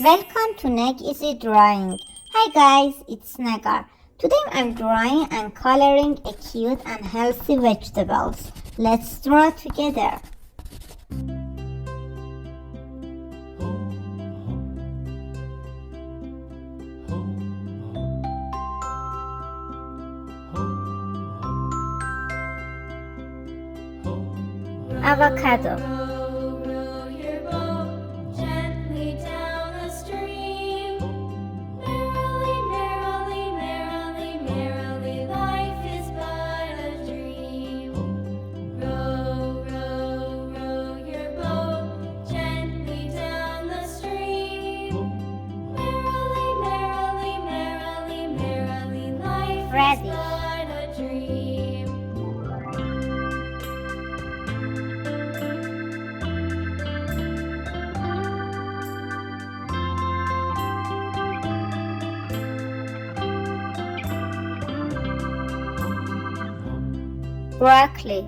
Welcome to NegEasyDrawing. Hi guys, it's Negar. Today I'm drawing and coloring a cute and healthy vegetables. Let's draw together. Avocado, radish, broccoli,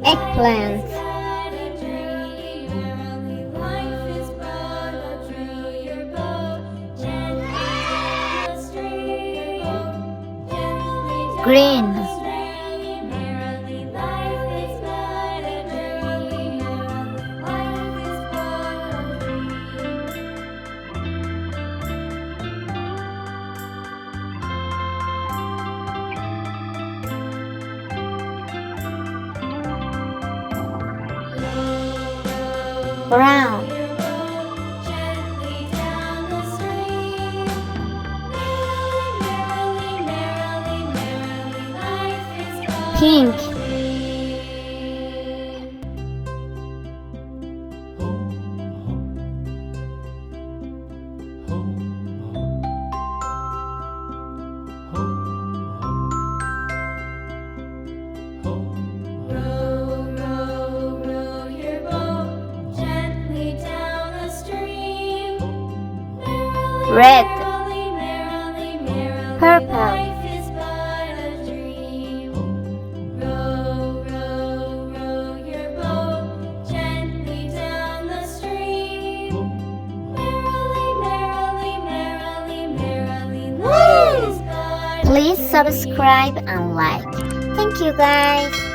eggplant, green, brown, pink, red, purple, please subscribe and like. Thank you guys.